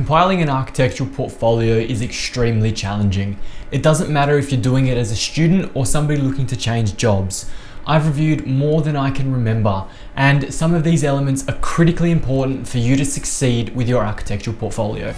Compiling an architectural portfolio is extremely challenging. It doesn't matter if you're doing it as a student or somebody looking to change jobs. I've reviewed more than I can remember, and some of these elements are critically important for you to succeed with your architectural portfolio.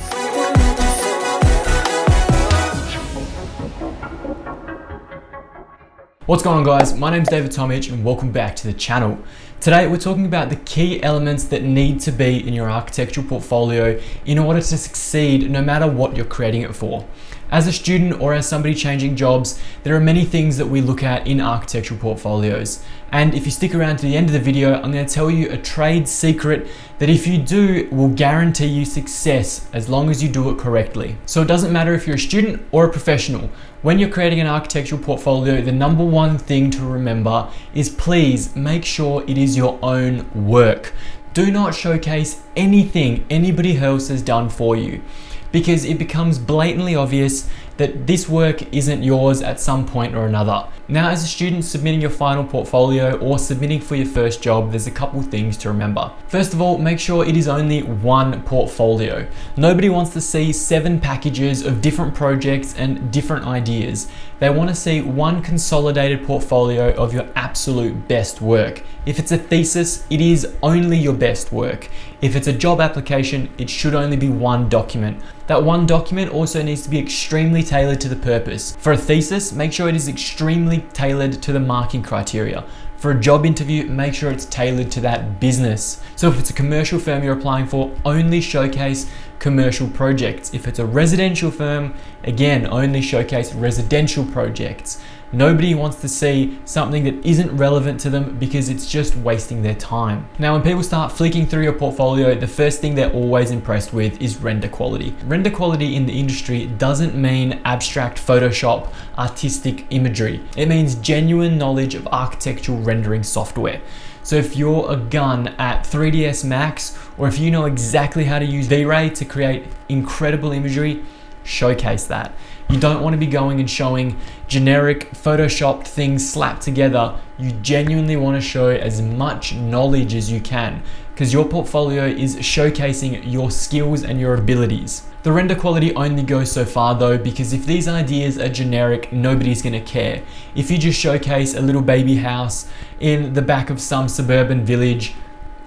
What's going on, guys? My name's David Tomic and welcome back to the channel. Today we're talking about the key elements that need to be in your architectural portfolio in order to succeed no matter what you're creating it for. As a student or as somebody changing jobs, there are many things that we look at in architectural portfolios. And if you stick around to the end of the video, I'm going to tell you a trade secret that if you do, will guarantee you success as long as you do it correctly. So it doesn't matter if you're a student or a professional. When you're creating an architectural portfolio, the number one thing to remember is please make sure it is your own work. Do not showcase anything anybody else has done for you, because it becomes blatantly obvious that this work isn't yours at some point or another. Now, as a student submitting your final portfolio or submitting for your first job, there's a couple things to remember. First of all, make sure it is only one portfolio. Nobody wants to see 7 packages of different projects and different ideas. They want to see one consolidated portfolio of your absolute best work. If it's a thesis, it is only your best work. If it's a job application, it should only be one document. That one document also needs to be extremely tailored to the purpose. For a thesis, make sure it is extremely tailored to the marking criteria. For a job interview, make sure it's tailored to that business. So if it's a commercial firm you're applying for, only showcase commercial projects. If it's a residential firm, again, only showcase residential projects. Nobody wants to see something that isn't relevant to them because it's just wasting their time. Now, when people start flicking through your portfolio, the first thing they're always impressed with is render quality. Render quality in the industry doesn't mean abstract Photoshop, artistic imagery. It means genuine knowledge of architectural rendering software. So if you're a gun at 3ds Max, or if you know exactly how to use V-Ray to create incredible imagery, showcase that. You don't want to be going and showing generic photoshopped things slapped together. You genuinely want to show as much knowledge as you can, because your portfolio is showcasing your skills and your abilities. The render quality only goes so far though, because if these ideas are generic, nobody's going to care. If you just showcase a little baby house in the back of some suburban village,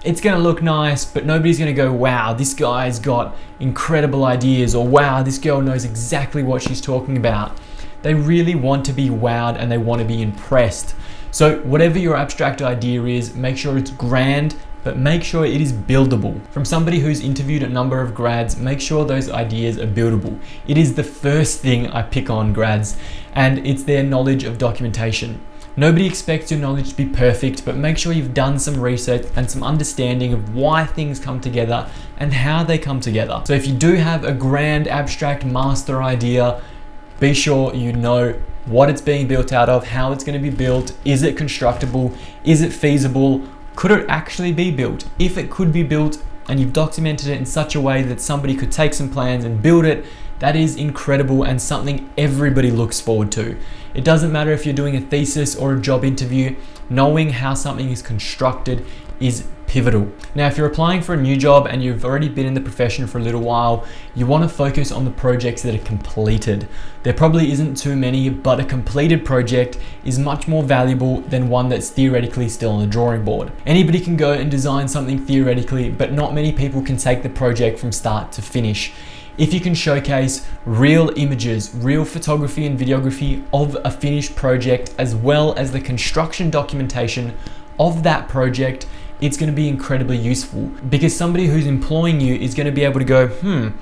it's going to look nice, but nobody's going to go, wow, this guy's got incredible ideas, or wow, this girl knows exactly what she's talking about. They really want to be wowed and they want to be impressed. So whatever your abstract idea is, make sure it's grand, but make sure it is buildable. From somebody who's interviewed a number of grads, make sure those ideas are buildable. It is the first thing I pick on grads, and it's their knowledge of documentation. Nobody expects your knowledge to be perfect, but make sure you've done some research and some understanding of why things come together and how they come together. So if you do have a grand abstract master idea, be sure you know what it's being built out of, how it's going to be built, is it constructible, is it feasible, could it actually be built? If it could be built and you've documented it in such a way that somebody could take some plans and build it, that is incredible and something everybody looks forward to. It doesn't matter if you're doing a thesis or a job interview, knowing how something is constructed is pivotal. Now, if you're applying for a new job and you've already been in the profession for a little while, you want to focus on the projects that are completed. There probably isn't too many, but a completed project is much more valuable than one that's theoretically still on the drawing board. Anybody can go and design something theoretically, but not many people can take the project from start to finish. If you can showcase real images, real photography and videography of a finished project, as well as the construction documentation of that project, it's going to be incredibly useful, because somebody who's employing you is going to be able to go,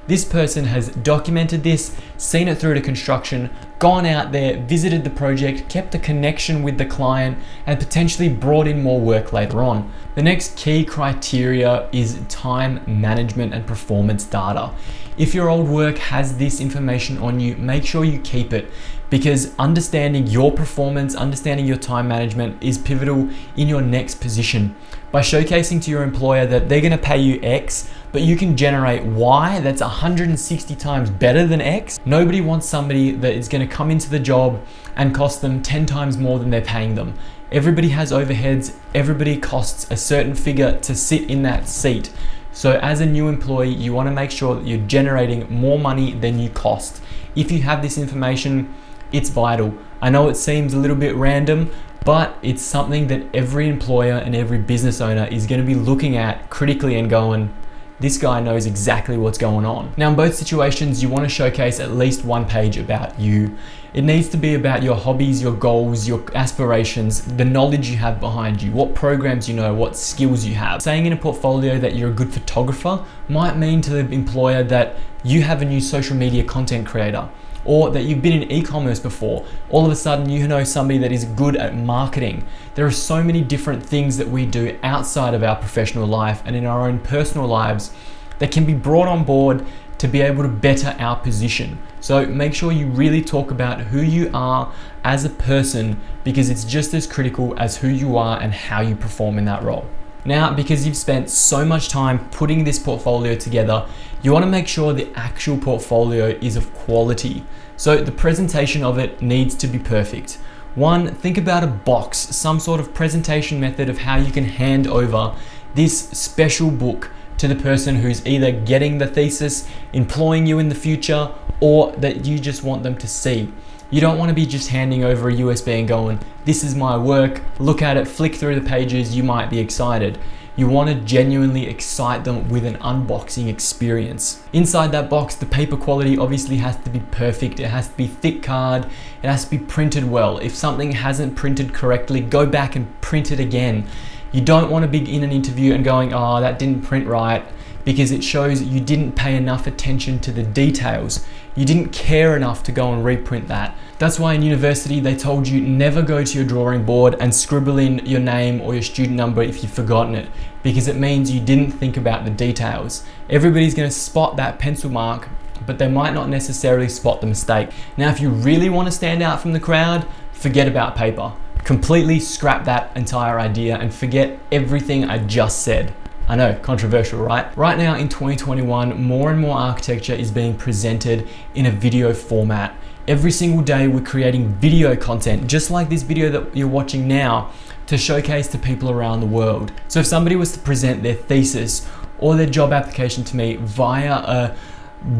this person has documented this, seen it through to construction, gone out there, visited the project, kept a connection with the client, and potentially brought in more work later on. The next key criteria is time management and performance data. If your old work has this information on you, make sure you keep it, because understanding your performance, understanding your time management is pivotal in your next position. By showcasing to your employer that they're going to pay you X, but you can generate Y that's 160 times better than X. Nobody wants somebody that is going to come into the job and cost them 10 times more than they're paying them. Everybody has overheads, everybody costs a certain figure to sit in that seat. So as a new employee, you want to make sure that you're generating more money than you cost. If you have this information, it's vital. I know it seems a little bit random, but it's something that every employer and every business owner is going to be looking at critically and going, this guy knows exactly what's going on. Now, in both situations, you want to showcase at least one page about you. It needs to be about your hobbies, your goals, your aspirations, the knowledge you have behind you, what programs you know, what skills you have. Saying in a portfolio that you're a good photographer might mean to the employer that you have a new social media content creator, or that you've been in e-commerce before. All of a sudden you know somebody that is good at marketing. There are so many different things that we do outside of our professional life and in our own personal lives that can be brought on board to be able to better our position. So make sure you really talk about who you are as a person, because it's just as critical as who you are and how you perform in that role. Now, because you've spent so much time putting this portfolio together, you want to make sure the actual portfolio is of quality. So the presentation of it needs to be perfect. One, think about a box, some sort of presentation method of how you can hand over this special book to the person who's either getting the thesis, employing you in the future, or that you just want them to see. You don't want to be just handing over a USB and going, this is my work, look at it, flick through the pages, you might be excited. You want to genuinely excite them with an unboxing experience. Inside that box, the paper quality obviously has to be perfect. It has to be thick card. It has to be printed well. If something hasn't printed correctly, go back and print it again. You don't want to be in an interview and going, oh, that didn't print right, because it shows you didn't pay enough attention to the details. You didn't care enough to go and reprint that. That's why in university they told you never go to your drawing board and scribble in your name or your student number if you've forgotten it, because it means you didn't think about the details. Everybody's going to spot that pencil mark, but they might not necessarily spot the mistake. Now, if you really want to stand out from the crowd, forget about paper. Completely scrap that entire idea and forget everything I just said. I know, controversial, right? Right now in 2021, more and more architecture is being presented in a video format. Every single day we're creating video content, just like this video that you're watching now, to showcase to people around the world. So if somebody was to present their thesis or their job application to me via a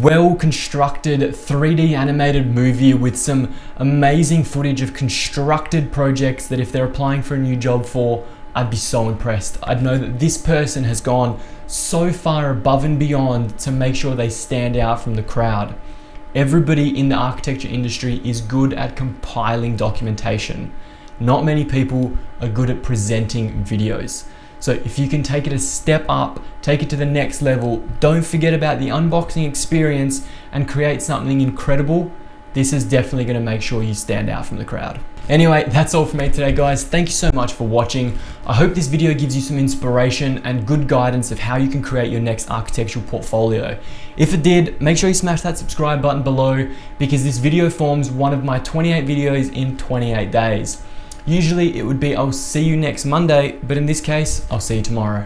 well-constructed 3D animated movie with some amazing footage of constructed projects that if they're applying for a new job for, I'd be so impressed. I'd know that this person has gone so far above and beyond to make sure they stand out from the crowd. Everybody in the architecture industry is good at compiling documentation. Not many people are good at presenting videos. So if you can take it a step up, take it to the next level, don't forget about the unboxing experience and create something incredible, this is definitely going to make sure you stand out from the crowd. Anyway, that's all for me today, guys. Thank you so much for watching. I hope this video gives you some inspiration and good guidance of how you can create your next architectural portfolio. If it did, make sure you smash that subscribe button below, because this video forms one of my 28 videos in 28 days. Usually it would be I'll see you next Monday, but in this case, I'll see you tomorrow.